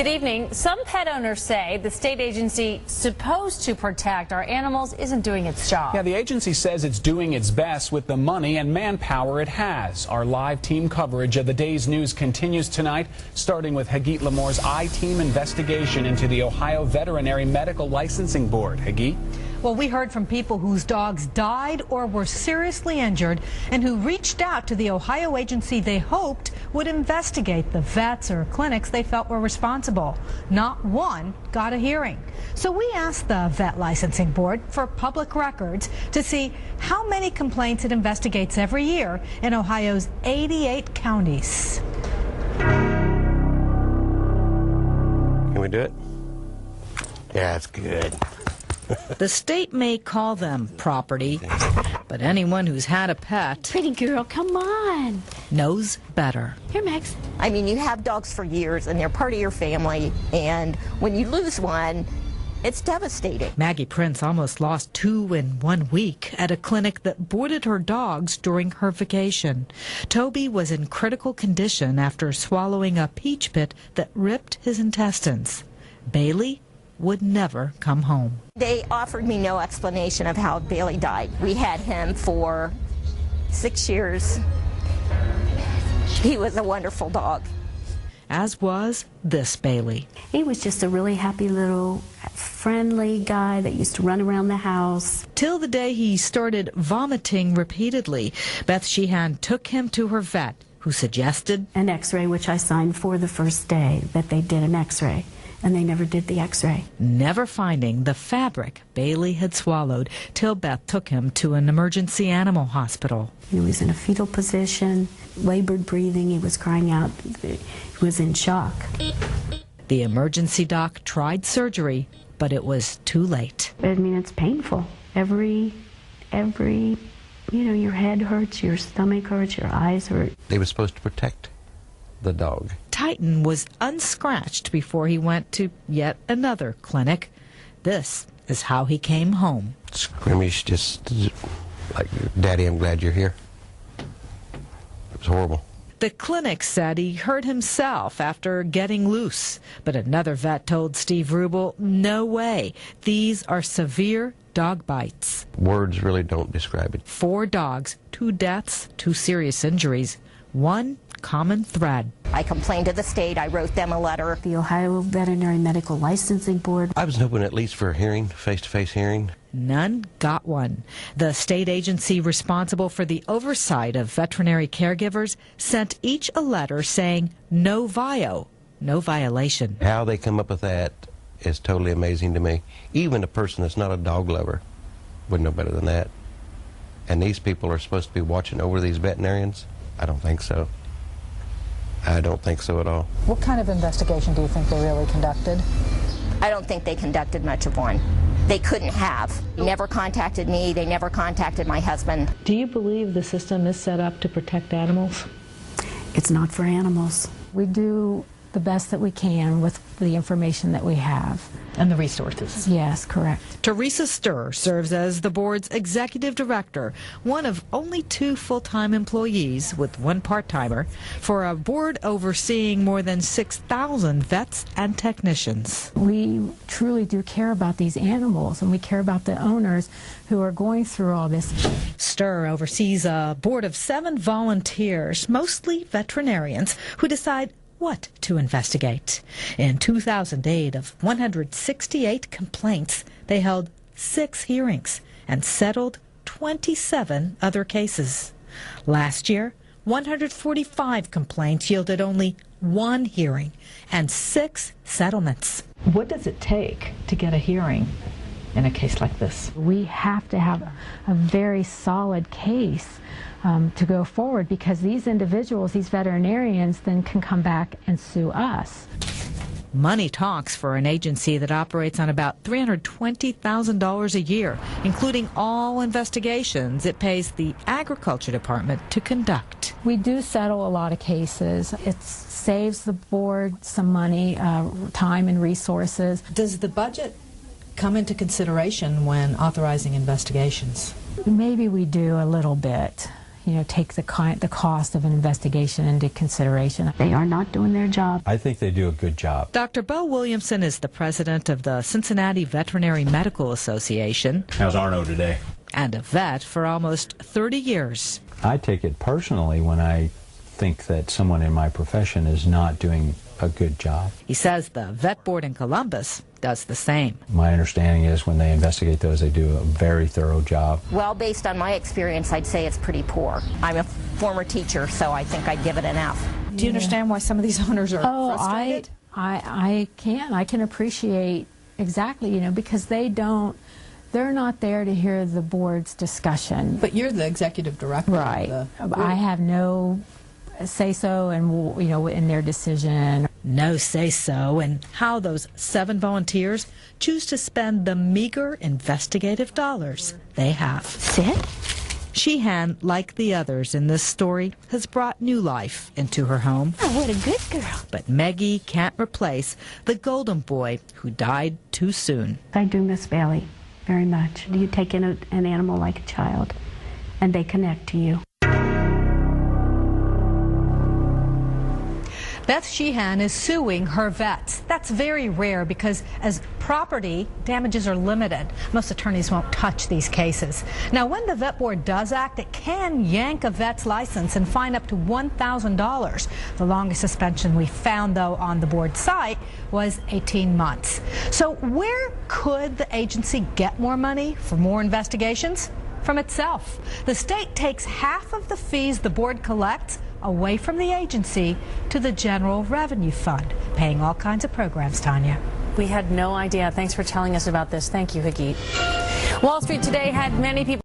Good evening. Some pet owners say the state agency supposed to protect our animals isn't doing its job. Yeah, the agency says it's doing its best with the money and manpower it has. Our live team coverage of the day's news continues tonight, starting with Hagit Lamore's ITeam investigation into the Ohio Veterinary Medical Licensing Board. Hagit? Well, we heard from people whose dogs died or were seriously injured and who reached out to the Ohio agency they hoped would investigate the vets or clinics they felt were responsible. Not one got a hearing. So we asked the Vet Licensing Board for public records to see how many complaints it investigates every year in Ohio's 88 counties. Can we do it? Yeah, it's good. The state may call them property, but anyone who's had a pet Pretty girl, come on. knows better. Here, Max. I mean, you have dogs for years and they're part of your family, and when you lose one, it's devastating. Maggie Prince almost lost 2 in 1 week at a clinic that boarded her dogs during her vacation. Toby was in critical condition after swallowing a peach pit that ripped his intestines. Bailey would never come home. They offered me no explanation of how Bailey died. We had him for 6 years. He was a wonderful dog. As was this Bailey. He was just a really happy little friendly guy that used to run around the house. Till the day he started vomiting repeatedly. Beth Sheehan took him to her vet, who suggested An x-ray, which I signed for the first day that they did an x-ray. And they never did the x-ray. Never finding the fabric Bailey had swallowed till Beth took him to an emergency animal hospital. He was in a fetal position, labored breathing, he was crying out, he was in shock. The emergency doc tried surgery, but it was too late. I mean, it's painful. Every, your head hurts, your stomach hurts, your eyes hurt. They were supposed to protect the dog. Titan was unscratched before he went to yet another clinic. This is how he came home. Scrimmage, just like, Daddy, I'm glad you're here. It was horrible. The clinic said he hurt himself after getting loose, but another vet told Steve Rubel, no way. These are severe dog bites. Words really don't describe it. 4 dogs, 2 deaths, 2 serious injuries, one common thread. I complained to the state. I wrote them a letter. The Ohio Veterinary Medical Licensing Board. I was hoping at least for a hearing, face-to-face hearing. None got one. The state agency responsible for the oversight of veterinary caregivers sent each a letter saying no violation. How they come up with that is totally amazing to me. Even a person that's not a dog lover would know better than that. And these people are supposed to be watching over these veterinarians? I don't think so. I don't think so at all. What kind of investigation do you think they really conducted? I don't think they conducted much of one. They couldn't have. They never contacted me. They never contacted my husband. Do you believe the system is set up to protect animals? It's not for animals. We do the best that we can with the information that we have. And the resources? Yes, correct. Teresa Sturr serves as the board's executive director, one of only 2 full-time employees with 1 part-timer, for a board overseeing more than 6,000 vets and technicians. We truly do care about these animals, and we care about the owners who are going through all this. Sturr oversees a board of 7 volunteers, mostly veterinarians, who decide what to investigate. In 2008, of 168 complaints, they held 6 hearings and settled 27 other cases. Last year, 145 complaints yielded only 1 hearing and 6 settlements. What does it take to get a hearing in a case like this? We have to have a very solid case to go forward, because these individuals, these veterinarians, then can come back and sue us. Money talks for an agency that operates on about $320,000 a year, including all investigations it pays the Agriculture Department to conduct. We do settle a lot of cases. It saves the board some money, time and resources. Does the budget come into consideration when authorizing investigations? Maybe we do a little bit. take the cost of an investigation into consideration. They are not doing their job. I think they do a good job. Dr. Bo Williamson is the president of the Cincinnati Veterinary Medical Association. How's Arno today? And a vet for almost 30 years. I take it personally when I think that someone in my profession is not doing a good job. He says the vet board in Columbus does the same. My understanding is when they investigate those, they do a very thorough job. Well, based on my experience, I'd say it's pretty poor. I'm a former teacher, so I think I'd give it an F. Do you understand why some of these owners are frustrated? I can appreciate exactly, because they're not there to hear the board's discussion. But you're the executive director. Right. Of the I have no say-so in their decision. No say-so in how those 7 volunteers choose to spend the meager investigative dollars they have. Sit. Sheehan, like the others in this story, has brought new life into her home. Oh, what a good girl. But Meggie can't replace the golden boy who died too soon. I do miss Bailey very much. You take in an animal like a child, and they connect to you. Beth Sheehan is suing her vets. That's very rare because as property, damages are limited. Most attorneys won't touch these cases. Now, when the vet board does act, it can yank a vet's license and fine up to $1,000. The longest suspension we found, though, on the board site was 18 months. So where could the agency get more money for more investigations? From itself. The state takes half of the fees the board collects away from the agency to the General Revenue Fund, paying all kinds of programs, Tanya. We had no idea. Thanks for telling us about this. Thank you, Hagit. Wall Street today had many people